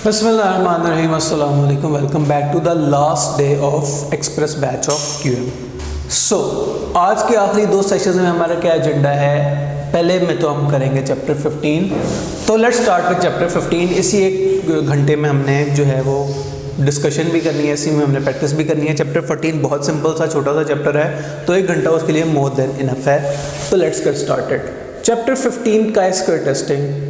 बिस्मिल्लाहिर्रहमानिर्रहीम, अस्सलाम वालेकुम। Welcome back to the last day of express batch of QM. So आज के आखिरी दो सेशंस में हमारा क्या एजेंडा है। पहले में तो हम करेंगे चैप्टर 15। तो लेट्स स्टार्ट विद चैप्टर 15। इसी एक घंटे में हमने जो है वो डिस्कशन भी करनी है, इसी में हमने प्रैक्टिस भी करनी है। चैप्टर 14 बहुत सिंपल सा छोटा सा चैप्टर है, तो एक घंटा उसके लिए मोर देन इनफ है। तो लेट्स गेट स्टार्टेड। चैप्टर 15 का स्क्वायर टेस्टिंग।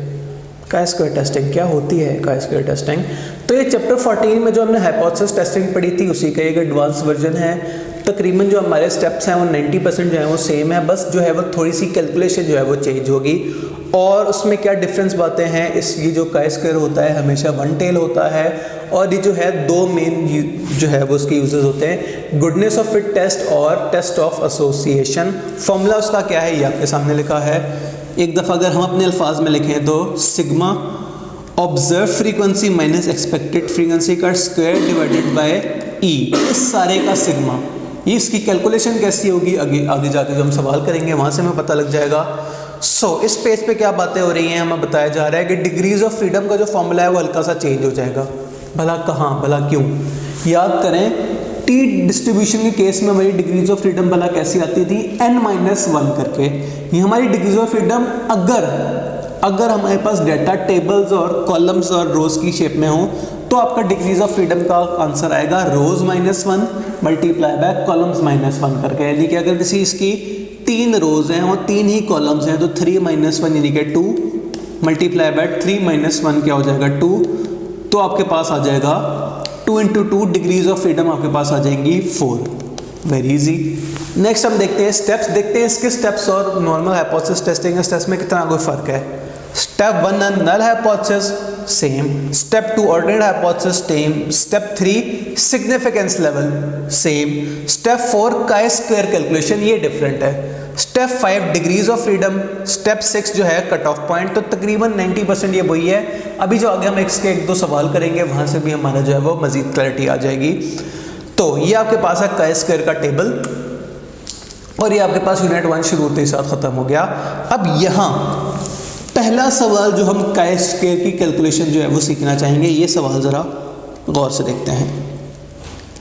का स्क्वायर टेस्टिंग क्या होती है? का स्क्वायर टेस्टिंग तो ये चैप्टर 14 में जो हमने हाइपोथेसिस टेस्टिंग पढ़ी थी उसी का एक एडवांस वर्जन है। तकरीबन जो हमारे स्टेप्स हैं वो 90% जो है वो सेम है, बस जो है वो थोड़ी सी कैलकुलेशन जो है वो चेंज होगी। और उसमें क्या डिफरेंस बातें हैं, इस ये जो का स्क्वायर होता है हमेशा वन टेल होता है, और ये जो है दो मेन जो है वो उसके यूजेस होते हैं, गुडनेस ऑफ फिट टेस्ट और टेस्ट ऑफ एसोसिएशन। फॉर्मूला उसका क्या है ये आपके सामने लिखा है। एक दफ़ा अगर हम अपने अल्फाज में लिखें तो sigma observe frequency minus expected frequency का स्क्वायर डिवाइडेड बाय ई, इस सारे का सिग्मा। ये इसकी कैलकुलेशन कैसी होगी आगे जाके जो हम सवाल करेंगे वहाँ से हमें पता लग जाएगा। सो इस पेज पे क्या बातें हो रही हैं, हमें बताया जा रहा है कि डिग्रीज ऑफ फ्रीडम का जो फॉर्मूला है वो हल्का सा चेंज हो जाएगा। भला कहाँ, भला क्यों? याद करें टी डिस्ट्रीब्यूशन के केस में हमारी डिग्रीज ऑफ फ्रीडम भला कैसी आती थी, n-1 करके। ये हमारी डिग्रीज ऑफ फ्रीडम अगर हमारे पास डाटा टेबल्स और कॉलम्स और रोज की शेप में हो तो आपका डिग्रीज ऑफ फ्रीडम का आंसर आएगा रोज -1 मल्टीप्लाई बाय कॉलम्स -1 करके। यानी कि अगर किसी इसकी 3 रोज हैं और 3 ही कॉलम्स हैं तो 3 - 1 यानी कि 2 मल्टीप्लाई बाय 3 - 1 क्या हो जाएगा 2। तो आपके पास आ जाएगा 2 × 2 डिग्रीज ऑफ फ्रीडम आपके पास आ जाएंगी 4। Very easy. नेक्स्ट हम देखते हैं स्टेप्स। देखते हैं इसके स्टेप्स और नॉर्मल हाइपोथेसिस टेस्टिंग स्टेप्स में कितना कोई फर्क है। Step 1 null hypothesis same, step 2 alternate hypothesis same, step 3 significance level same, step 4 का स्क्वायर कैलकुलेशन ये डिफरेंट है, step 5 degrees of freedom, step 6 जो है कट ऑफ पॉइंट। तो तकरीबन 90% ये वही है। अभी जो आगे हम इसके 1-2 सवाल करेंगे वहां से भी हमारा जो है वो मजीद क्लैरिटी आ जाएगी। तो ये आपके पास है का स्क्वायर का टेबल, और ये आपके पास यूनिट 1 शुरू होते ही साथ खत्म हो गया। अब यहाँ पहला सवाल जो हम का स्क्वायर की कैलकुलेशन जो है वो सीखना चाहेंगे, ये सवाल जरा गौर से देखते हैं।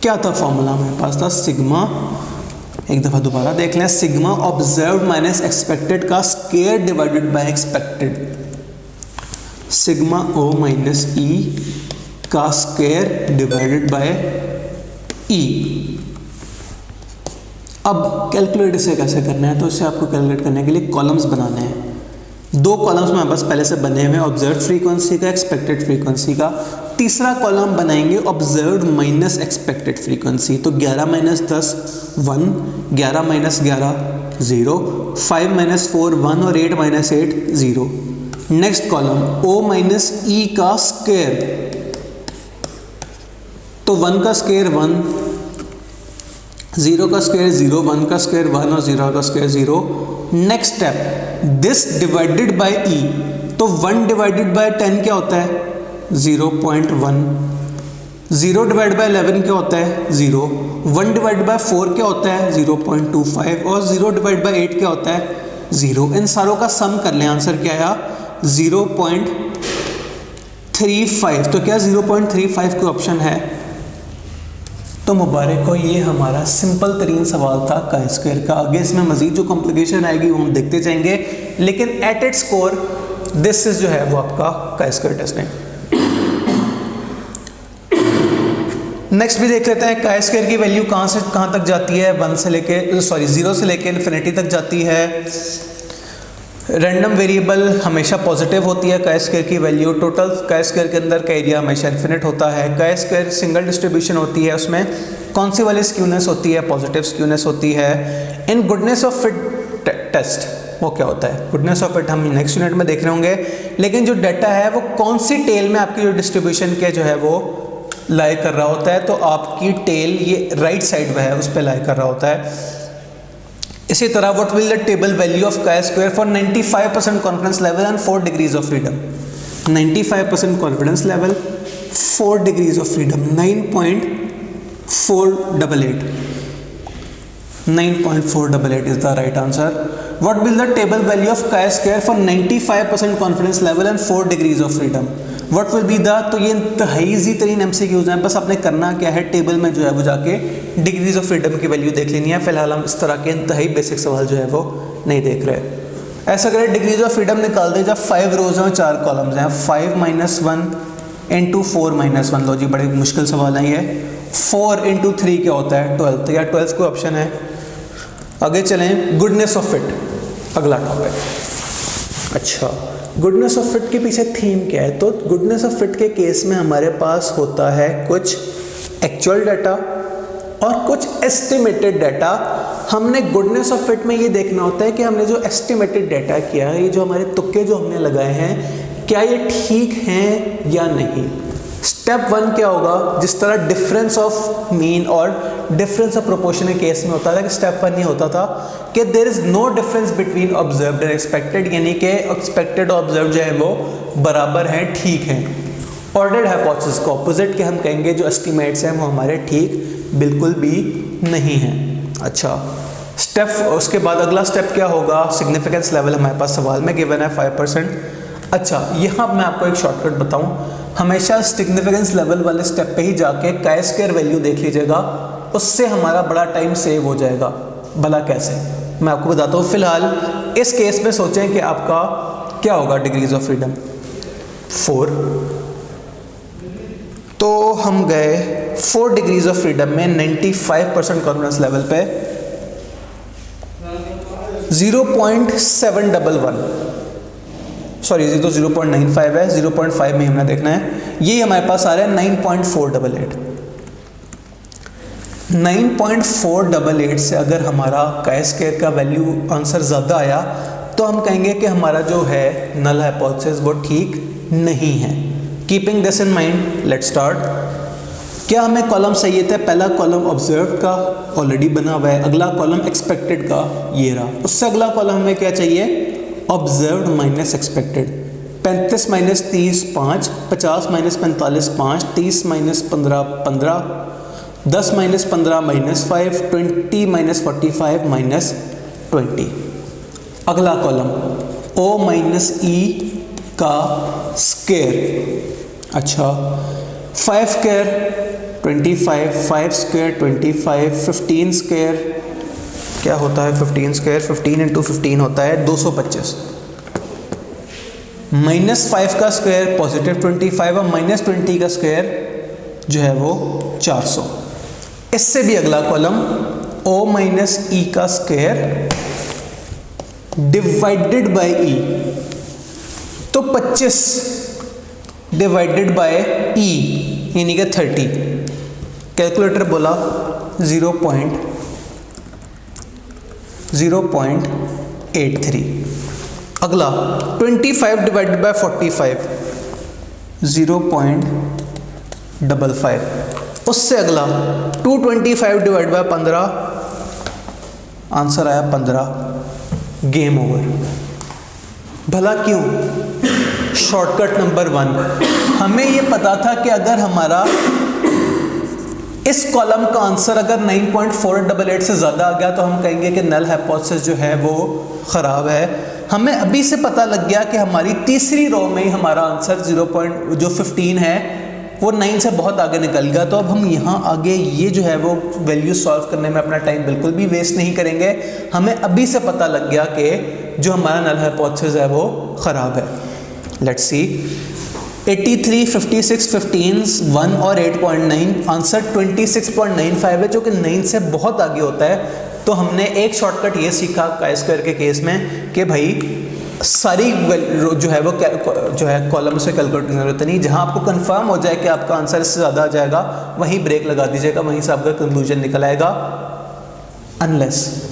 क्या था फॉर्मूला हमारे पास था, सिग्मा, एक दफ़ा दोबारा देख लें, सिग्मा ऑब्जर्व माइनस एक्सपेक्टेड का square divided by expected, sigma O minus E का स्क्वायर डिवाइडेड बाय ई। अब कैलकुलेट इसे कैसे करना है, तो इसे आपको कैलकुलेट करने के लिए कॉलम्स बनाने हैं। 2 कॉलम्स में बस पहले से बने हुए हैं, ऑब्जर्व फ्रीक्वेंसी का, एक्सपेक्टेड फ्रीक्वेंसी का। तीसरा कॉलम बनाएंगे ऑब्जर्व्ड माइनस एक्सपेक्टेड फ्रीक्वेंसी। तो 11 - 10 1, 11 - 11 0, 5 - 4 1 और 8 - 8 0। Next column O minus E का स्क्वायर, तो 1 का स्क्वायर 1, 0 का स्क्वायर 0, 1 का स्क्वायर 1 और 0 का square 0। Next step this divided by E, तो 1 डिवाइडेड बाय 10 क्या होता है 0.1, 0 डिवाइड बाय 11 क्या होता है 0, 1 डिवाइड बाय 4 क्या होता है 0.25 और 0 डिवाइड बाय 8 क्या होता है 0। इन सारों का सम कर लें, आंसर क्या आया 0.35। तो क्या 0.35 कोई ऑप्शन है? तो मुबारक हो, ये हमारा सिंपल तरीन सवाल था का स्क्वायर का। आगे इसमें मजीद जो कॉम्प्लिकेशन आएगी वो हम देखते जाएंगे, लेकिन at its core this is जो है वो आपका का स्क्वायर टेस्टिंग। नेक्स्ट भी देख लेते हैं का स्क्वायर की वैल्यू कहाँ से कहाँ तक जाती है, 0 से लेके इन्फिनिटी तक जाती है। रैंडम वेरिएबल हमेशा पॉजिटिव होती है का स्क्वायर की वैल्यू। टोटल का स्क्वायर के अंदर का एरिया हमेशा इन्फिनिट होता है। का स्क्वायर सिंगल डिस्ट्रीब्यूशन होती है, उसमें कौन सी वाली स्क्यूनेस होती है, पॉजिटिव स्क्यूनेस होती है। इन गुडनेस ऑफ फिट टेस्ट वो क्या होता है, गुडनेस ऑफ फिट हम नेक्स्ट यूनिट में देख रहे होंगे। लेकिन जो डाटा है वो कौन सी टेल में आपकी जो डिस्ट्रीब्यूशन के जो है वो लाई कर रहा होता है, तो आपकी टेल ये राइट साइड में है उस पर लाई कर रहा होता है। इसी तरह what will the table value of chi square for 95% confidence level and 4 degrees of freedom. 95% confidence level, 4 degrees of freedom, 9.488 is the right answer. What will the table value of chi square for 95% confidence level and 4 degrees of freedom. What will be the, तो ये इंतहाई easy तरीन MCQs हैं, बस आपने करना क्या है, टेबल में जो है वो जाके डिग्रीज ऑफ फ्रीडम की वैल्यू देख लेनी है। फिलहाल हम इस तरह के इंतहाई बेसिक सवाल जो है वो नहीं देख रहे। ऐसा करें, डिग्रीज ऑफ फ्रीडम निकाल दे, जब 5 रोज हैं 4 कॉलम्स हैं, 5 - 1 इंटू 4 - 1, लो जी बड़े मुश्किल सवाल है ये। 4 इंटू 3 क्या होता है 12, तो यार 12 कोई ऑप्शन है। आगे चलें, गुडनेस ऑफ फिट, अगला टॉपिक। अच्छा, गुडनेस ऑफ फिट के पीछे थीम क्या है, तो गुडनेस ऑफ फिट के केस में हमारे पास होता है कुछ एक्चुअल डाटा और कुछ एस्टिमेटेड डाटा। हमने गुडनेस ऑफ फिट में ये देखना होता है कि हमने जो एस्टिमेटेड डाटा किया है, ये जो हमारे तुक्के जो हमने लगाए हैं, क्या ये ठीक हैं या नहीं। स्टेप 1 क्या होगा, जिस तरह डिफरेंस ऑफ मीन और डिफरेंस ऑफ प्रोपोर्शन के केस में होता था कि स्टेप 1 ये होता था कि there is no difference between observed and expected, यानी कि एक्सपेक्टेड और ऑब्जर्व्ड जो है वो बराबर हैं, ठीक हैं। ऑर्डर्ड हाइपोथेसिस को ऑपोजिट के हम कहेंगे जो एस्टिमेट्स हैं वो हमारे ठीक बिल्कुल भी नहीं हैं। अच्छा, स्टेप, उसके बाद अगला स्टेप क्या होगा, सिग्निफिकेंस लेवल हमारे पास सवाल में गिवन है 5%। अच्छा, यहाँ मैं आपको एक शॉर्टकट बताऊँ, हमेशा सिग्निफिकेंस लेवल वाले स्टेप पे ही जाके काई स्क्वायर वैल्यू देख लीजिएगा, उससे हमारा बड़ा टाइम सेव हो जाएगा। भला कैसे, मैं आपको बताता हूँ। फिलहाल इस केस में सोचें कि आपका क्या होगा डिग्रीज ऑफ फ्रीडम 4, तो हम गए 4 डिग्रीज ऑफ फ्रीडम में 95% कॉन्फिडेंस लेवल पे 0.711, सॉरी ये तो 0.95 है, 0.5 में हमने देखना है, ये हमारे पास आ रहा है 9.488। 9.488 से अगर हमारा काई स्क्वायर का वैल्यू आंसर ज़्यादा आया तो हम कहेंगे कि हमारा जो है नल हाइपोथेसिस वो ठीक नहीं है। Keeping this in mind, let's start. क्या हमें कॉलम चाहिए था, पहला कॉलम ऑब्जर्व का ऑलरेडी बना हुआ है, अगला कॉलम एक्सपेक्टेड का ये रहा, उससे अगला कॉलम हमें क्या चाहिए, ऑब्जर्व्ड माइनस एक्सपेक्टेड। 35 - 30 5, 50 - 45 5, 30 - 15 15, 10 - 15 -5, 20 - 45 -20। अगला कॉलम O - E का स्क्वायर। अच्छा, 5 स्क्वायर 25, 5 स्क्वायर 25, 15 स्क्वायर क्या होता है, 15 स्क्वायर 15 इंटू 15 होता है 225, -5 का स्क्वायर +25 और -20 का स्क्वायर जो है वो 400। इससे भी अगला कॉलम O - E का स्क्वायर डिवाइडेड बाय E, तो 25 डिवाइडेड बाय E यानी कि 30। कैलकुलेटर बोला 0.83। अगला 25 डिवाइडेड बाय 45 0.55। उससे अगला 225 डिवाइड बाय 15, आंसर आया 15। Game over. भला क्यों? शॉर्टकट नंबर 1, हमें ये पता था कि अगर हमारा इस कॉलम का आंसर अगर 9.488 से ज़्यादा आ गया तो हम कहेंगे कि नल हाइपोथेसिस जो है वो ख़राब है। हमें अभी से पता लग गया कि हमारी तीसरी रो में ही हमारा आंसर 0.15 है वो 9 से बहुत आगे निकल गया, तो अब हम यहाँ आगे ये जो है वो वैल्यू सॉल्व करने में अपना टाइम बिल्कुल भी वेस्ट नहीं करेंगे। हमें अभी से पता लग गया कि जो हमारा नल हाइपोथेसिस है वो ख़राब है। लेट्स सी, 83, 56, 15, 1 और 8.9, आंसर 26.95 है जो कि 9 से बहुत आगे होता है। तो हमने एक शॉर्टकट ये सीखा काई स्क्वायर के केस में कि भाई सारी जो है वो कॉलम से कैलकुलेट करने की जरूरत नहीं, जहां आपको कंफर्म हो जाए कि आपका आंसर इससे ज़्यादा आ जाएगा वहीं ब्रेक लगा दीजिएगा, वहीं से आपका कंक्लूजन निकल आएगा। अनलेस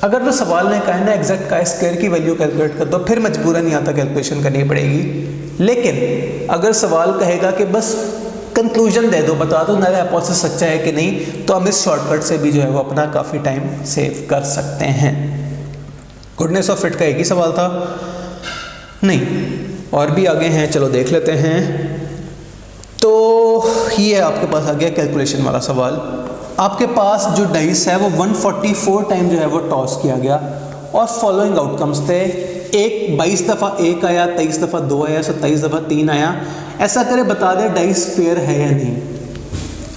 अगर तो सवाल ने कहा है ना एग्जैक्ट काई स्क्वायर की वैल्यू कैलकुलेट कर दो, फिर मजबूरन यहाँ तक कैलकुलेशन करनी पड़ेगी। लेकिन अगर सवाल कहेगा कि बस कंक्लूजन दे दो, बता दो नल हाइपोथेसिस सच्चा है कि नहीं, तो हम इस शॉर्टकट से भी जो है वो अपना काफ़ी टाइम सेव कर सकते हैं। गुडनेस ऑफ फिट का एक ही सवाल था नहीं, और भी आगे हैं, चलो देख लेते हैं। तो ये आपके पास आ गया कैलकुलेशन वाला सवाल। आपके पास जो डाइस है वो 144 टाइम जो है वो टॉस किया गया और फॉलोइंग आउटकम्स थे एक 22 दफ़ा 1 आया, 23 दफ़ा 2 आया, 27 दफ़ा 3 आया, ऐसा करे बता दे डाइस फेयर है या नहीं।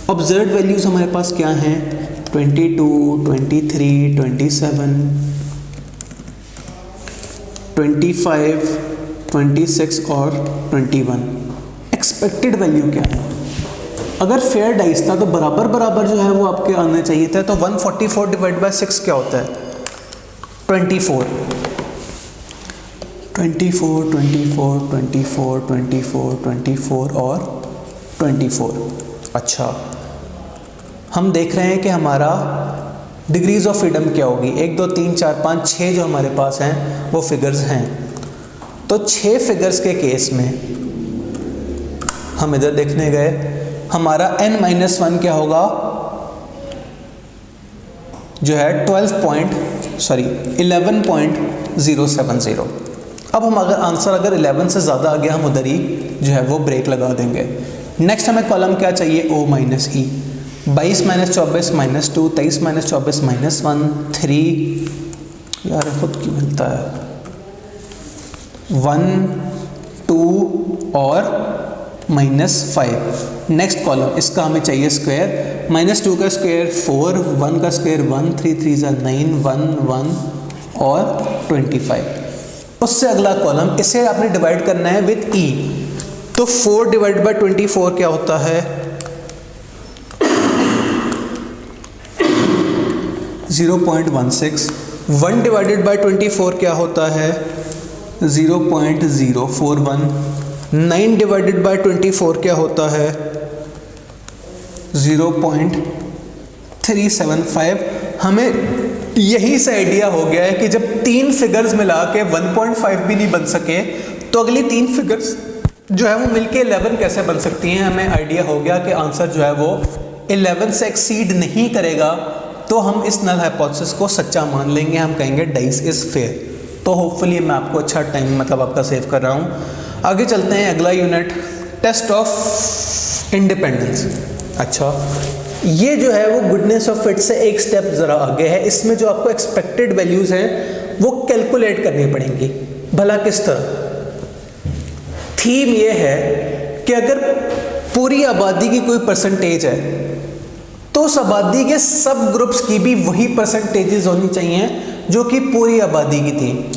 ऑब्जर्व वैल्यूज़ हमारे पास क्या हैं, 22, 23, 27, 25, 26 और 21। एक्सपेक्टेड वैल्यू क्या है? अगर फेयर डाइस था तो बराबर बराबर जो है वो आपके आने चाहिए था। तो 144 डिवाइड बाय 6 क्या होता है? 24, 24, 24, 24, 24, 24 और 24। अच्छा, हम देख रहे हैं कि हमारा डिग्रीज ऑफ फ्रीडम क्या होगी। 1 2 3 4 5 6 जो हमारे पास हैं वो फिगर्स हैं। तो 6 फिगर्स के केस में हम इधर देखने गए, हमारा n-1 क्या होगा, जो है 11.070। अब हम अगर आंसर अगर 11 से ज़्यादा आ गया, हम उधर ही जो है वो ब्रेक लगा देंगे। नेक्स्ट हमें कॉलम क्या चाहिए, O माइनस ई। 22 माइनस 24 माइनस 2, 23 माइनस 24 माइनस 1, 3, यार खुद क्यों मिलता है, 1, 2 और -5। नेक्स्ट कॉलम इसका हमें चाहिए स्क्वायर, -2 का स्क्वायर 4, 1 का स्क्वायर 1, 3 3 9, 1 1 और 25। उससे अगला कॉलम इसे आपने डिवाइड करना है विद ई। तो 4 डिवाइड बाय 24 क्या होता है, 0.16। 1 डिवाइडेड बाय 24 क्या होता है, 0.041। 9 डिवाइडेड बाय 24 क्या होता है, 0.375। हमें यही से आइडिया हो गया है कि जब 3 फिगर्स मिला के 1.5 भी नहीं बन सके तो अगली 3 फिगर्स जो है वो मिलके 11 कैसे बन सकती हैं। हमें आइडिया हो गया कि आंसर जो है वो 11 से एक्सीड नहीं करेगा। तो हम इस नल हाइपोथेसिस को सच्चा मान लेंगे, हम कहेंगे डाइस इज फेयर। तो होपफुली मैं आपको अच्छा टाइम मतलब आपका सेव कर रहा हूँ। आगे चलते हैं, अगला यूनिट टेस्ट ऑफ इंडिपेंडेंस। अच्छा, ये जो है वो गुडनेस ऑफ फिट से एक स्टेप ज़रा आगे है। इसमें जो आपको एक्सपेक्टेड वैल्यूज़ हैं वो कैलकुलेट करनी पड़ेंगी। भला किस तरह? थीम ये है कि अगर पूरी आबादी की कोई परसेंटेज है तो उस आबादी के सब ग्रुप्स की भी वही परसेंटेजेस होनी चाहिए जो कि पूरी आबादी की थी।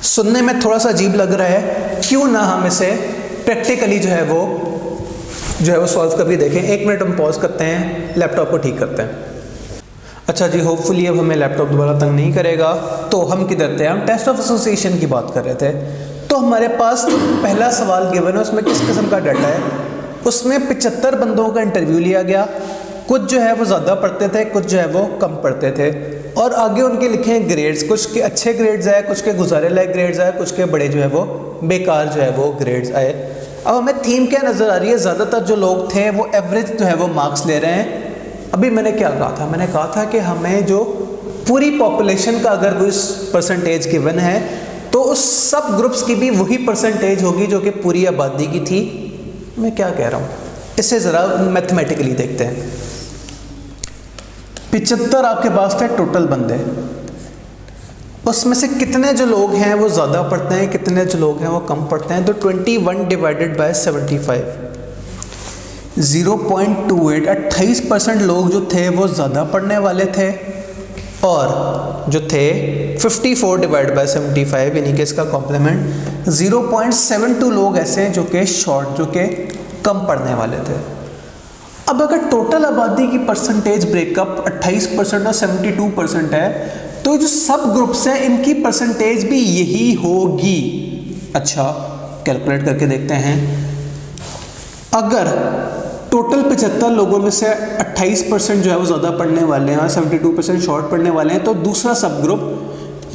सुनने में थोड़ा सा अजीब लग रहा है, क्यों ना हम इसे प्रैक्टिकली जो है वो सॉल्व करके देखें। 1 मिनट हम पॉज करते हैं, लैपटॉप को ठीक करते हैं। अच्छा जी, होपफुली अब हमें लैपटॉप दोबारा तंग नहीं करेगा। तो हम किधर थे, हम टेस्ट ऑफ एसोसिएशन की बात कर रहे थे। तो हमारे पास पहला सवाल गिवन है, उसमें किस किस्म का डाटा है। उसमें 75 बंदों का इंटरव्यू लिया गया। कुछ जो है वो ज़्यादा पढ़ते थे, कुछ जो है वो कम पढ़ते थे, और आगे उनके लिखे हैं ग्रेड्स। कुछ के अच्छे ग्रेड्स आए, कुछ के गुजारे लायक ग्रेड्स आए, कुछ के बड़े जो है वो बेकार जो है वो ग्रेड्स आए। अब हमें थीम क्या नज़र आ रही है, ज़्यादातर जो लोग थे वो एवरेज जो है वो मार्क्स ले रहे हैं। अभी मैंने क्या कहा था, मैंने कहा था कि हमें जो पूरी पॉपुलेशन का अगर कोई परसेंटेज गिवन है तो उस सब ग्रुप्स की भी वही परसेंटेज होगी जो कि पूरी आबादी की थी। मैं क्या कह रहा हूँ, इसे ज़रा मैथमेटिकली देखते हैं। 75 आपके पास थे टोटल बंदे, उसमें से कितने जो लोग हैं वो ज़्यादा पढ़ते हैं, कितने जो लोग हैं वो कम पढ़ते हैं। तो 21 डिवाइडेड बाय 75, 0.28। 28% लोग जो थे वो ज़्यादा पढ़ने वाले थे, और जो थे 54 डिवाइड बाय 75 यानी कि इसका कॉम्प्लीमेंट 0.72 लोग ऐसे हैं जो कि शॉर्ट, जो कि कम पढ़ने वाले थे। अब अगर टोटल आबादी की परसेंटेज ब्रेकअप 28% और 72% है तो जो सब ग्रुप्स हैं इनकी परसेंटेज भी यही होगी। अच्छा, कैलकुलेट करके देखते हैं। अगर टोटल 75 लोगों में से 28% जो है वो ज़्यादा पढ़ने वाले हैं और 72% शॉर्ट पढ़ने वाले हैं, तो दूसरा सब ग्रुप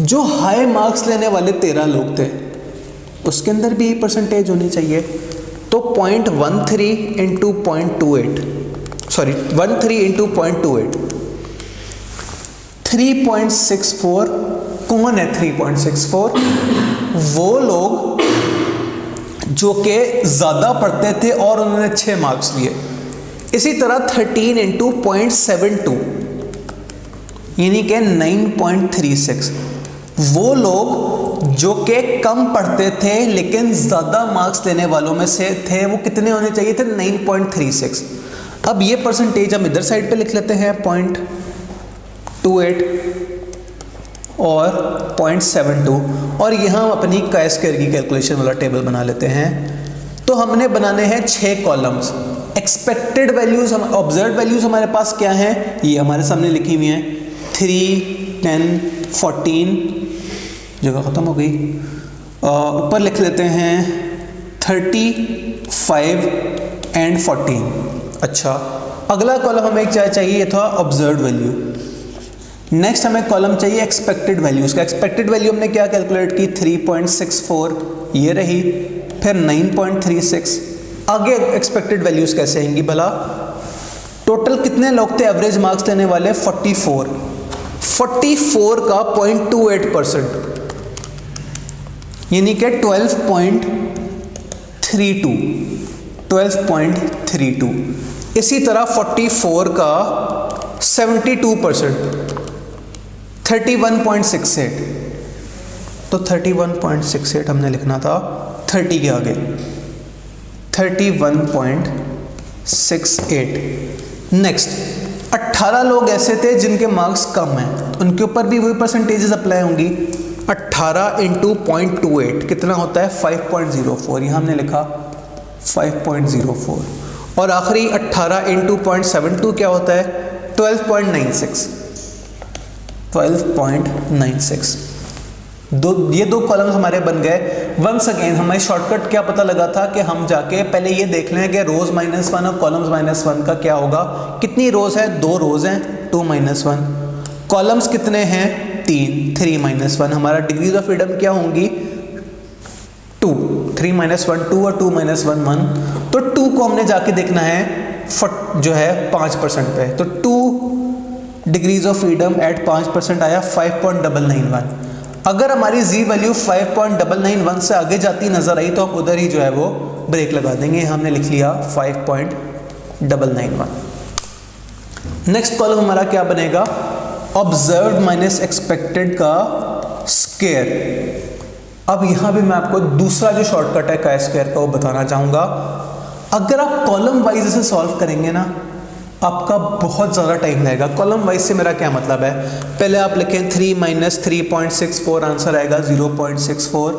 जो हाई मार्क्स लेने वाले 13 लोग थे उसके अंदर भी यही परसेंटेज होनी चाहिए। तो 0.13 इंटू 0.28, सॉरी 13 इंटू 0.28, 3.64। कौन है 3.64? वो लोग जो कि ज़्यादा पढ़ते थे और उन्होंने 6 मार्क्स लिए। इसी तरह 13 इंटू 0.72 यानी कि 9.36, वो लोग जो कि कम पढ़ते थे लेकिन ज़्यादा मार्क्स लेने वालों में से थे, वो कितने होने चाहिए थे? 9.36। अब ये परसेंटेज हम इधर साइड पे लिख लेते हैं 0.28 और 0.72, और यहाँ हम अपनी काय स्क्वायर की कैलकुलेशन वाला टेबल बना लेते हैं। तो हमने बनाने हैं 6 कॉलम्स। एक्सपेक्टेड वैल्यूज, हम ऑब्जर्व वैल्यूज हमारे पास क्या हैं, ये हमारे सामने लिखी हुई हैं 3, 10, 14, जगह ख़त्म हो गई, ऊपर लिख लेते हैं 35 एंड 14। अच्छा, अगला कॉलम हमें क्या चाहिए था? Observe value. नेक्स्ट हमें कॉलम चाहिए एक्सपेक्टेड वैल्यूज का। एक्सपेक्टेड वैल्यू हमने क्या कैलकुलेट की? 3.64, ये रही, फिर 9.36। आगे एक्सपेक्टेड वैल्यूज कैसे आएंगी भला? टोटल कितने लोग थे एवरेज मार्क्स लेने वाले? 44 का 0.28%, यानी कि 12.32। इसी तरह 44 का 72%, 31.68। तो 31.68 हमने लिखना था 30 के आगे, 31.68। नेक्स्ट 18 लोग ऐसे थे जिनके मार्क्स कम हैं, उनके ऊपर भी वही परसेंटेजेस अप्लाई होंगी। 18 इंटू 0.28 कितना होता है? 5.04। यहाँ हमने लिखा 5.04। और आखिरी 18 इंटू 0.72 क्या होता है? 12.96। ये दो कॉलम्स हमारे बन गए। वंस अगेन हमें शॉर्टकट क्या पता लगा था कि हम जाके पहले ये देख लें कि रोज -1 और कॉलम्स -1 का क्या होगा। कितनी रोज है? 2 रोज हैं, 2 - 1। कॉलम्स कितने हैं? 3 - 1। हमारा डिग्रीज ऑफ फ्रीडम क्या होंगी? 2। 3 - 1 2 और 2 - 1 1। तो 2 को हमने जाके देखना है जो है 5% पे। तो 2 डिग्रीज ऑफ फ्रीडम एट 5% आया 5.991। अगर हमारी जी वैल्यू 5.991 से आगे जाती नजर आई तो हम उधर ही जो है वो ब्रेक लगा देंगे। हमने लिख लिया 5.991। नेक्स्ट कॉलम हमारा क्या बनेगा? ऑब्जर्व्ड माइनस एक्सपेक्टेड का स्क्वायर। अब यहां भी मैं आपको दूसरा जो शॉर्टकट है काय स्क्वायर का वो बताना चाहूंगा। अगर आप कॉलम वाइज इसे सॉल्व करेंगे ना, आपका बहुत ज़्यादा टाइम लगेगा। कॉलम वाइज से मेरा क्या मतलब है? पहले आप लिखें 3 - 3.64, आंसर आएगा 0.64।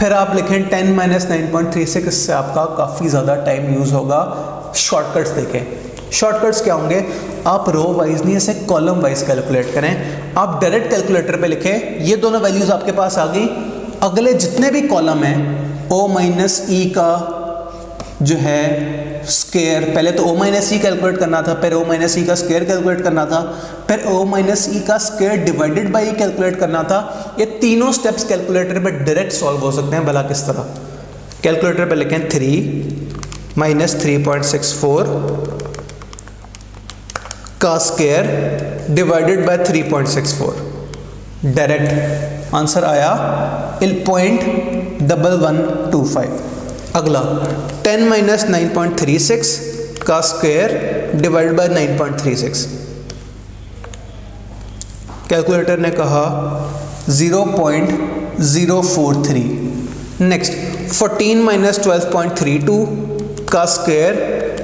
फिर आप लिखें 10 - 9.36, इससे आपका काफ़ी ज़्यादा टाइम यूज़ होगा। शॉर्टकट्स देखें, शॉर्टकट्स क्या होंगे? आप रो वाइज नहीं, इसे कॉलम वाइज कैलकुलेट करें। आप डायरेक्ट कैलकुलेटर पे लिखें, ये दोनों वैल्यूज़ आपके पास आ गई। अगले जितने भी कॉलम हैं O - E का जो है स्क्वायर, पहले तो O - E कैलकुलेट करना था, फिर O - E का स्क्वायर कैलकुलेट करना था, फिर O - E का स्क्वायर डिवाइडेड बाई कैलकुलेट करना था। ये तीनों स्टेप्स कैलकुलेटर पे डायरेक्ट सॉल्व हो सकते हैं। भला किस तरह? कैलकुलेटर पे लिखें 3 - 3.64 का square divided bye 3.64, direct answer आया 0.1125। अगला 10 - 9.36 का स्क्वायर डिवाइड बाय 9.36, कैलकुलेटर ने कहा 0.043। नेक्स्ट 14 - 12.32 का स्क्वायर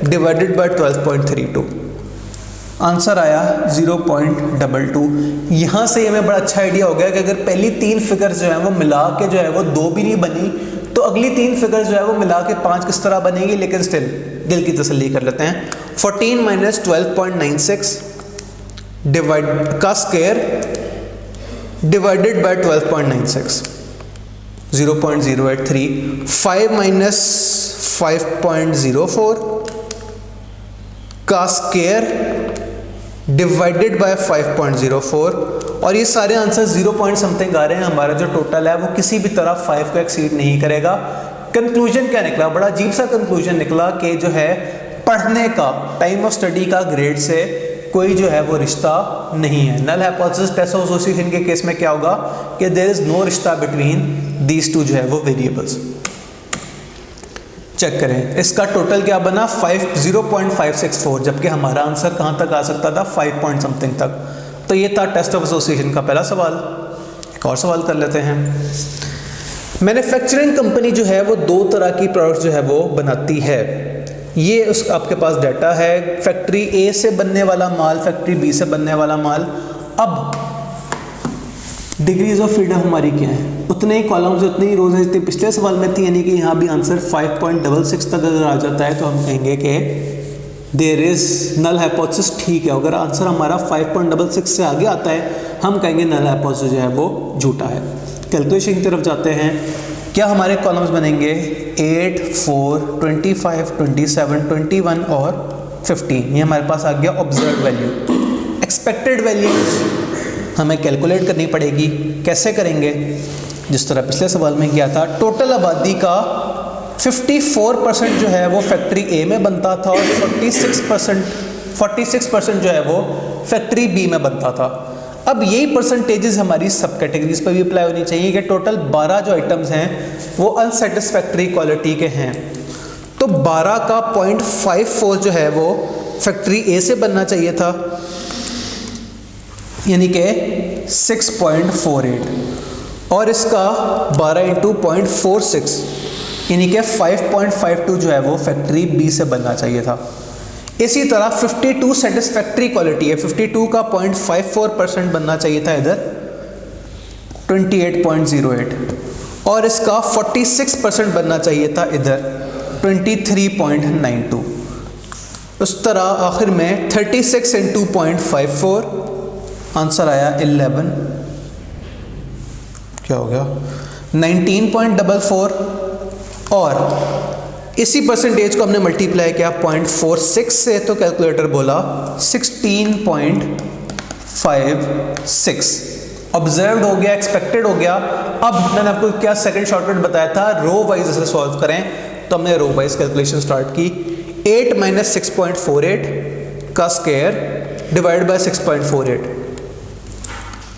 डिवाइडेड बाय 12.32, आंसर आया 0.22। यहाँ से हमें बड़ा अच्छा आइडिया हो गया कि अगर पहली 3 फिगर्स जो है वो मिला के जो है वो 2 भी नहीं बनी, तो अगली 3 फिगर्स जो है वो मिला के 5 किस तरह बनेगी। लेकिन स्टिल दिल की तसल्ली कर लेते हैं। 14 - 12.96 डिवाइड का स्क्वायर डिवाइडेड बाय 12.96, 0.083। 5 - 5.04 का स्क्वायर डिवाइडेड बाय 5.04, और ये सारे आंसर 0 पॉइंट समथिंग आ रहे हैं। हमारा जो टोटल है वो किसी भी तरह 5 को एक्सीड नहीं करेगा। कंक्लूजन क्या निकला? बड़ा अजीब सा कंक्लूजन निकला कि जो है पढ़ने का, टाइम ऑफ स्टडी का ग्रेड से कोई जो है वो रिश्ता नहीं है। नल हाइपोथेसिस टेस्ट एसोसिएशन के केस में क्या होगा कि देयर इज नो रिश्ता बिटवीन दीज टू जो है वो वेरिएबल्स। चेक करें, इसका टोटल क्या बना? 0.564, जबकि हमारा आंसर कहां तक आ सकता था? 5 पॉइंट समथिंग तक। तो ये था टेस्ट ऑफ एसोसिएशन का पहला सवाल। एक और सवाल कर लेते हैं। मैन्युफैक्चरिंग कंपनी जो है वो दो तरह की प्रोडक्ट्स जो है वो बनाती है। ये उस आपके पास डाटा है, फैक्ट्री ए से बनने वाला माल, फैक्ट्री बी से बनने वाला माल। अब डिग्रीज ऑफ फ्रीडम हमारी क्या है, उतने ही कॉलम्स उतनी ही रोज हैं जितनी पिछले सवाल में थी, यानी कि यहाँ भी आंसर 5.66 तक अगर आ जाता है तो हम कहेंगे कि देयर इज नल हाइपोथेसिस ठीक है। अगर आंसर हमारा 5.66 से आगे आता है हम कहेंगे नल हाइपोथेसिस जो है वो झूठा है। कैलकुलेशन की तरफ जाते हैं। क्या हमारे कॉलम्स बनेंगे 8, 4, 25, 27, 21 और 15। ये हमारे पास आ गया ऑब्जर्व वैल्यू। एक्सपेक्टेड वैल्यू हमें कैलकुलेट करनी पड़ेगी। कैसे करेंगे? जिस तरह पिछले सवाल में किया था। टोटल आबादी का 54% जो है वो फैक्ट्री ए में बनता था और 46% जो है वो फैक्ट्री बी में बनता था। अब यही परसेंटेजेस हमारी सब कैटेगरीज पर भी अप्लाई होनी चाहिए कि टोटल 12 जो आइटम्स हैं वो अनसेटिस्फैक्ट्री क्वालिटी के हैं, तो 12 का 0.54 जो है वो फैक्ट्री ए से बनना चाहिए था, यानी कि 6.48, और इसका 12 इंटू 0.46 यानी कि 5.52 जो है वो फैक्ट्री बी से बनना चाहिए था। इसी तरह 52 सेटिस्फैक्ट्री क्वालिटी है, 52 का 0.54% बनना चाहिए था इधर 28.08, और इसका 46% बनना चाहिए था इधर 23.92। उस तरह आखिर में 36 इंटू 0.54 आंसर आया 11, क्या हो गया 19.44, और इसी परसेंटेज को हमने मल्टीप्लाई किया 0.46 से तो कैलकुलेटर बोला 16.56। ऑब्जर्व्ड हो गया, एक्सपेक्टेड हो गया। अब मैंने आपको क्या सेकंड शॉर्टकट बताया था, रो वाइज इसे सॉल्व करें, तो हमने रो वाइज कैलकुलेशन स्टार्ट की। 8 माइनस 6.48 का स्क्वायर डिवाइड बाय 6.48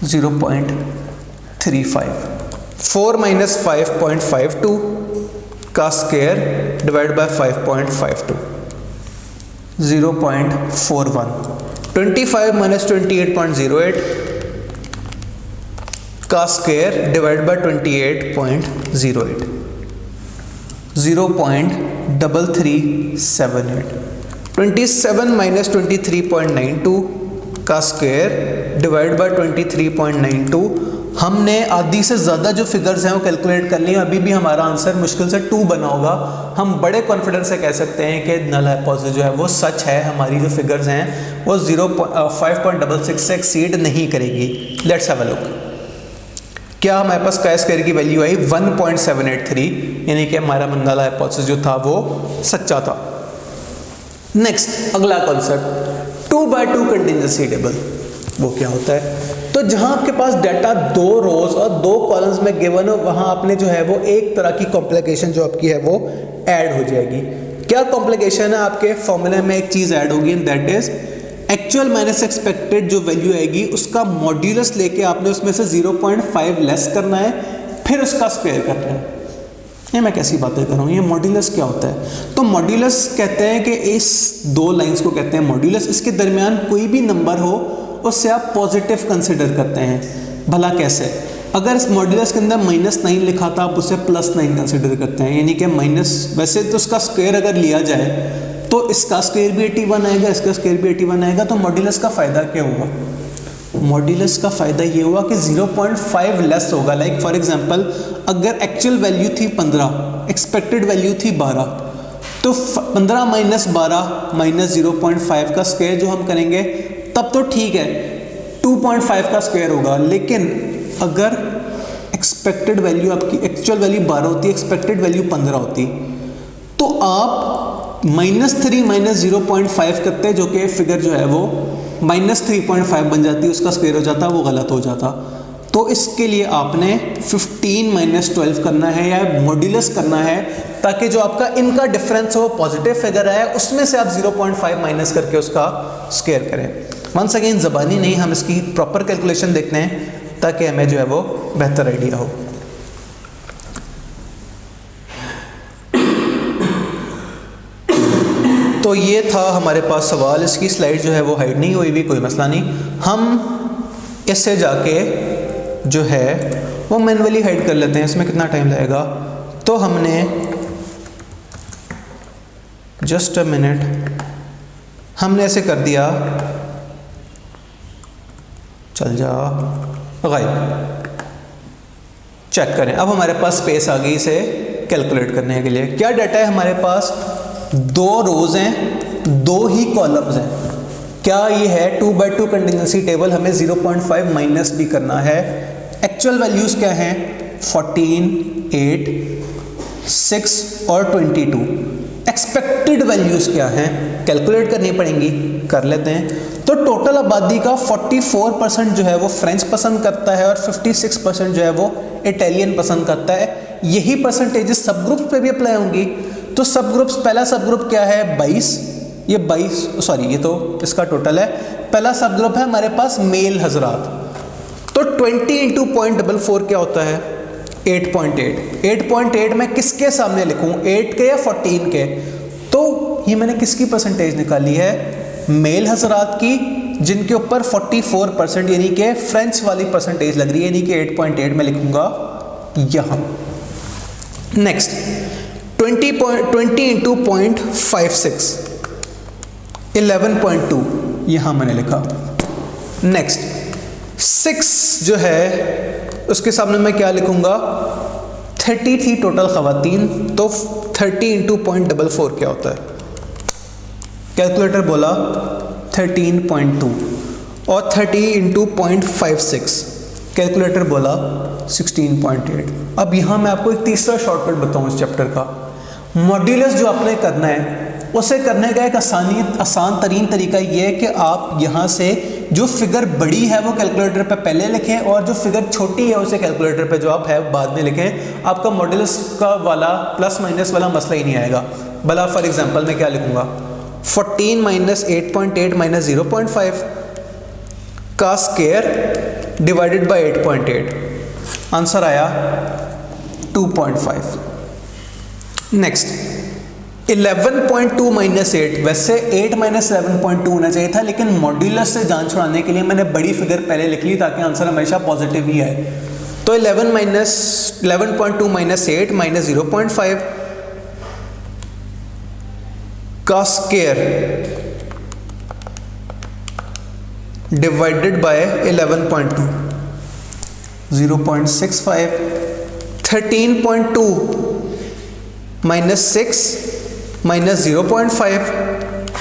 0.35, 4 माइनस 5.52 का स्क्वायर डिवाइड बाय 5.52 0.41, 25 माइनस 28.08 का स्क्वायर डिवाइड बाय 28.08 0.3378, 27 माइनस 23.92 का स्क्वायर डिवाइड बाय 23.92। हमने आधी से ज़्यादा जो फिगर्स हैं वो कैलकुलेट कर ली, अभी भी हमारा आंसर मुश्किल से 2 बना होगा। हम बड़े कॉन्फिडेंस से कह सकते हैं कि नल हाइपोथेसिस जो है वो सच है, हमारी जो फिगर्स हैं वो 5.66 से एक्सीड नहीं करेगी। Let's have a look. क्या हमारे पास काय स्क्वायर की वैल्यू आई 1.783, यानी कि हमारा नल हाइपोथेसिस जो था वो सच्चा था। नेक्स्ट अगला कॉन्सेप्ट 2x2 कंटिजेंसी टेबल। वो क्या होता है? तो जहां आपके पास डाटा 2 रोज और 2 कॉलम्स में गिवन हो, वहां आपने जो है वो एक तरह की कॉम्प्लिकेशन जो आपकी है वो ऐड हो जाएगी। क्या कॉम्प्लिकेशन है? आपके फॉर्मूले में एक चीज ऐड होगी, that is actual minus expected जो वैल्यू आएगी उसका मॉड्यूलस लेके आपने उसमें से 0.5 लेस करना है, फिर उसका स्क्वायर करना है। ये मैं कैसी बातें कर रहा हूँ, ये मॉड्यूलस क्या होता है? तो मॉड्यूलस कहते हैं कि इस 2 लाइंस को कहते हैं मॉड्यूलस। इसके दरमियान कोई भी नंबर हो उससे आप पॉजिटिव कंसिडर करते हैं। भला कैसे? अगर इस मॉड्यूलस के अंदर -9 लिखा था, आप उसे +9 कंसिडर करते हैं, यानी कि माइनस, वैसे तो उसका स्क्वायर अगर लिया जाए तो इसका स्क्वायर भी 81 आएगा, इसका स्क्वायर भी 81 आएगा। तो मॉड्यूलस का फ़ायदा क्या हुआ? मॉड्यूलस का फ़ायदा ये हुआ कि 0.5 लेस होगा। लाइक फॉर एग्जांपल, अगर एक्चुअल वैल्यू थी 15, एक्सपेक्टेड वैल्यू थी 12, तो 15 माइनस 12 माइनस 0.5 का स्क्वायर जो हम करेंगे तब तो ठीक है 2.5 का स्क्वायर होगा। लेकिन अगर एक्सपेक्टेड वैल्यू आपकी एक्चुअल वैल्यू 12 होती, एक्सपेक्टेड वैल्यू 15 होती, तो आप -3 माइनस 0.5 करते, जो कि फिगर जो है वो -3.5 बन जाती, उसका स्क्वायर हो जाता, वो गलत हो जाता। तो इसके लिए आपने 15 माइनस 12 करना है या मॉड्यूलस करना है, ताकि जो आपका इनका डिफरेंस हो पॉजिटिव फिगर आए, उसमें से आप 0.5 माइनस करके उसका स्क्वायर करें। वंस अगेन ज़बानी नहीं, हम इसकी प्रॉपर कैलकुलेशन देखते हैं ताकि हमें जो है वो बेहतर आइडिया हो। तो ये था हमारे पास सवाल। इसकी स्लाइड जो है वो हाइड नहीं हुई भी, कोई मसला नहीं। हम इससे जाके जो है वो मैन्युअली हाइड कर लेते हैं, इसमें कितना टाइम लगेगा। तो हमने जस्ट अ मिनट, हमने ऐसे कर दिया, चल जा गायब। चेक करें, अब हमारे पास स्पेस आ गई इसे कैलकुलेट करने के लिए। क्या डाटा है हमारे पास, 2 रोज हैं, 2 ही कॉलम्स हैं। क्या ये है 2x2 कंटिजेंसी टेबल, हमें 0.5 माइनस भी करना है। एक्चुअल वैल्यूज क्या हैं, 14, 8, 6 और 22। एक्सपेक्टेड वैल्यूज क्या हैं, कैलकुलेट करनी पड़ेंगी, कर लेते हैं। तो टोटल आबादी का 44% जो है वो फ्रेंच पसंद करता है और 56% जो है वो इटालियन पसंद करता है। यही परसेंटेजेस सब ग्रुप्स पे भी अप्लाई होंगी। तो सब ग्रुप्स, पहला सब ग्रुप क्या है 22, ये 22 सॉरी ये तो इसका टोटल है। पहला सब ग्रुप है हमारे पास मेल हजरात। तो 20 इंटू 0.44 क्या होता है 8.8। 8.8 मैं किसके सामने लिखूं, 8 के या 14 के। तो ये मैंने किसकी परसेंटेज निकाली है, मेल हजरात की, जिनके ऊपर 44% यानी कि फ्रेंच वाली परसेंटेज लग रही है, यानी कि 8.8 में लिखूंगा यहां। नेक्स्ट 20 इंटू 0.56 11.2 यहां मैंने लिखा। नेक्स्ट 6 जो है उसके सामने मैं क्या लिखूंगा, 30 थी टोटल खवातीन, तो 30 इंटू 0.44 क्या होता है, कैलकुलेटर बोला 13.2 और 30 इंटू 0.56 कैलकुलेटर बोला 16.8। अब यहाँ मैं आपको एक तीसरा शॉर्टकट बताऊँ इस चैप्टर का। मॉड्यूलस जो आपने करना है उसे करने का एक आसान तरीन तरीका ये है कि आप यहाँ से जो फिगर बड़ी है वो कैलकुलेटर पे पहले लिखें और जो फिगर छोटी है उसे कैलकुलेटर पे जो आप है बाद में लिखें। आपका मॉड्यूलस का वाला प्लस माइनस वाला मसला ही नहीं आएगा। भला फॉर एग्जांपल मैं क्या लिखूंगा, 14 माइनस 8.8 माइनस 0.5 का स्क्वायर डिवाइडेड बाय 8.8, आंसर आया 2.5। नेक्स्ट 11.2 माइनस 8, वैसे 8 माइनस 11.2 होना चाहिए था, लेकिन मॉड्यूलस से जान छुड़ाने के लिए मैंने बड़ी फिगर पहले लिख ली ताकि आंसर हमेशा पॉजिटिव ही आए। तो 11.2 माइनस 8 माइनस 0.5 का square divided bye 11.2 0.65, 13.2 minus 6 minus 0.5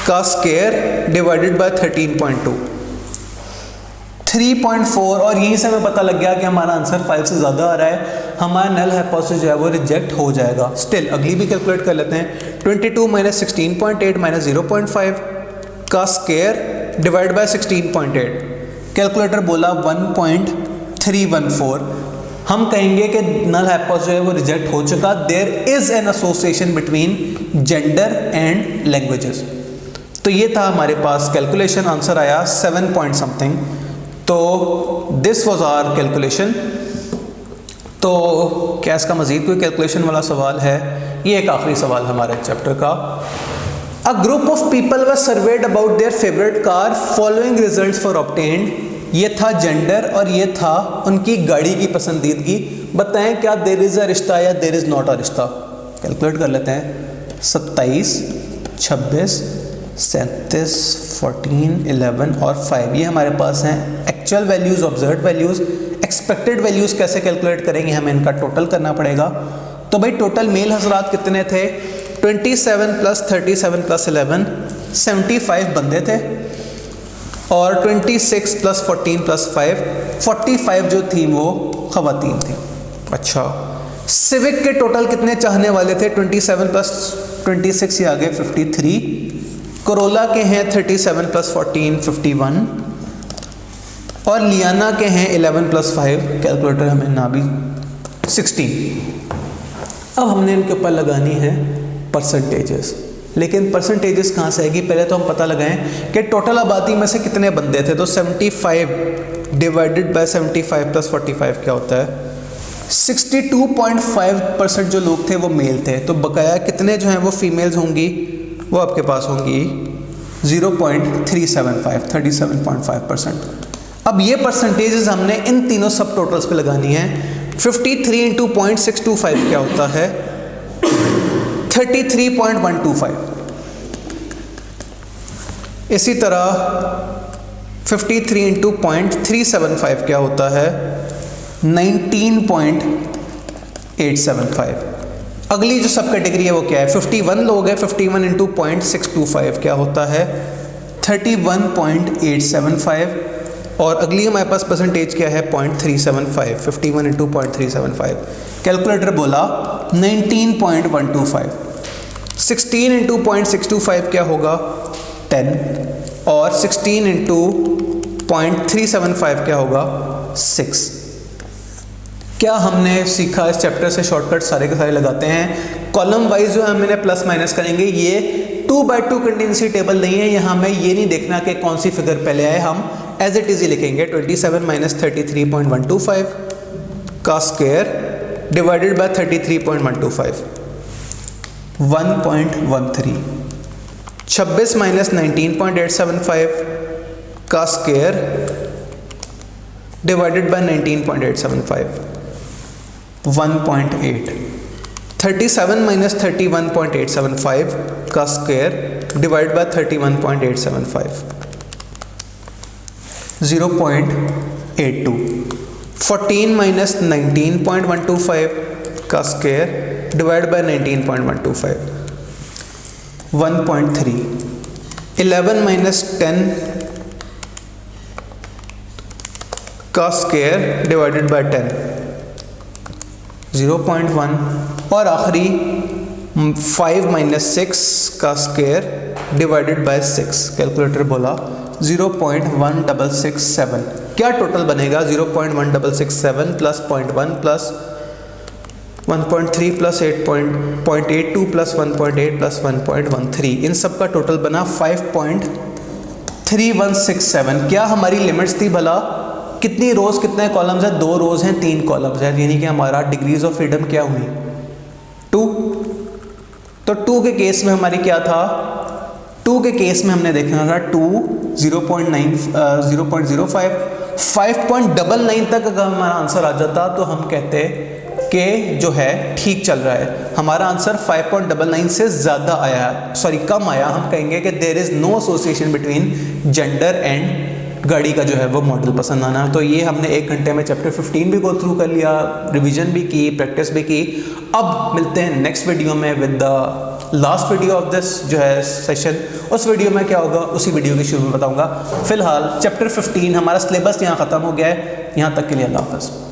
का स्क्वायर डिवाइडेड बाय 13.2 3.4। और यहीं से हमें पता लग गया कि हमारा आंसर 5 से ज़्यादा आ रहा है, हमारा नल हाइपोथेसिस जो है वो रिजेक्ट हो जाएगा। स्टिल अगली भी कैलकुलेट कर लेते हैं। 22 माइनस 16.8 माइनस 0.5 का स्क्वायर डिवाइड बाय 16.8, कैलकुलेटर बोला 1.314। हम कहेंगे कि नल हाइपोथेसिस जो है वो रिजेक्ट हो चुका। There is an association between gender and languages. तो ये था हमारे पास कैलकुलेशन, आंसर आया 7 पॉइंट समथिंग। तो दिस वाज आवर कैलकुलेशन। तो क्या इसका मजीद कोई कैलकुलेशन वाला सवाल है? ये एक आखिरी सवाल हमारे चैप्टर का। A group of people were served about their favourite car, following results for obtained. ये था जेंडर और ये था उनकी गाड़ी की पसंदीदगी। बताएं क्या देयर इज अ रिश्ता या देयर इज नॉट अ रिश्ता। कैलकुलेट कर लेते हैं। 27, 26, 37, 14, 11 और 5 ये हमारे पास हैं actual values, observed values. Expected values कैसे कैलकुलेट करेंगे, हमें इनका टोटल करना पड़ेगा। तो भाई टोटल मेल हजरात कितने थे, 27 प्लस 37 प्लस 11 75 बंदे थे, और 26 प्लस 14 प्लस 5 45 जो थी वो खवातीन थी। अच्छा, सिविक के टोटल कितने चाहने वाले थे, 27 प्लस 26 ये आ गए 53। कोरोला के हैं 37 प्लस 14 51, और लियाना के हैं 11 प्लस 5, कैलकुलेटर हमें ना भी 16। अब हमने इनके ऊपर लगानी है परसेंटेजेस, लेकिन परसेंटेजेस कहाँ से आएगी, पहले तो हम पता लगाएं कि टोटल आबादी में से कितने बंदे थे। तो 75 डिवाइडेड बाय 75 प्लस 45 क्या होता है, 62.5% जो लोग थे वो मेल थे। तो बकाया कितने जो हैं वो फीमेल्स होंगी, वो आपके पास होंगी 0.375 37.5%। अब ये परसेंटेजेस हमने इन तीनों सब टोटल्स पे लगानी है। 53 इंटू 0.625 क्या होता है? 33.125। इसी तरह 53 इंटू 0.375 क्या होता है? 19.875। अगली जो सब कैटेगरी है वो क्या है? 51 लोग हैं, 51 इंटू 0.625 क्या होता है? 31.875। और अगली हमारे पास परसेंटेज क्या है? 0.375। 51 इंटू 0.375, कैलकुलेटर बोला 19.125। 16 इंटू 0.625 क्या होगा? 10। और 16 इंटू 0.375 क्या होगा? 6। क्या हमने सीखा इस चैप्टर से? शॉर्टकट सारे के सारे लगाते हैं। कॉलम वाइज जो है मैंने प्लस माइनस करेंगे। ये 2/2 कंटिन्यूसी टेबल नहीं है, यहाँ हमें ये नहीं देखना कि कौन सी फिगर पहले आए, हम एज इट इज ही लिखेंगे। 27 माइनस 33.125 का स्क्वायर डिवाइडेड बाय 33.125, 1.13। 26 माइनस 19.875 का स्क्वायर डिवाइडेड बाय 19.875, 1.8। 37 माइनस 31.875 का स्क्वायर डिवाइड बाय 31.875, 0.82। 14 माइनस 19.125 का स्क्वायर डिवाइड बाय 19.125, 1.3। 11 माइनस 10 का स्क्वायर डिवाइडेड बाय 10, 0.1। और आखिरी 5 माइनस 6 का स्क्वायर डिवाइडेड बाय 6, कैलकुलेटर बोला 0.1667। क्या टोटल बनेगा? 0.1667 plus 0.1 plus 1.3 plus 8.82 plus 1.8 plus 1.13, इन सब का टोटल बना 5.3167। क्या हमारी लिमिट्स थी भला? कितनी रोज कितने कॉलम्स हैं? 2 रोज हैं, 3 कॉलम्स हैं, यानी कि हमारा डिग्रीज ऑफ फ्रीडम क्या हुई? 2। तो 2 के केस में हमारी क्या था? 2 के केस में हमने देखना था 2, 0.9, 0.05, 5.99 तक अगर हमारा आंसर आ जाता तो हम कहते कि जो है ठीक चल रहा है। हमारा आंसर 5.99 से ज़्यादा आया, सॉरी कम आया, हम कहेंगे कि there is no association between gender and गाड़ी का जो है वो मॉडल पसंद आना। तो ये हमने 1 घंटे में चैप्टर 15 भी गो थ्रू कर लिया, रिवीजन भी की, प्रैक्टिस भी की। अब मिलते हैं नेक्स्ट वीडियो में with the last video of this जो है सेशन। उस वीडियो में क्या होगा उसी वीडियो के शुरू में बताऊंगा। फिलहाल चैप्टर 15 हमारा सिलेबस यहाँ ख़त्म हो गया है। यहाँ तक के लिए अल्लाह हाफ़िज़।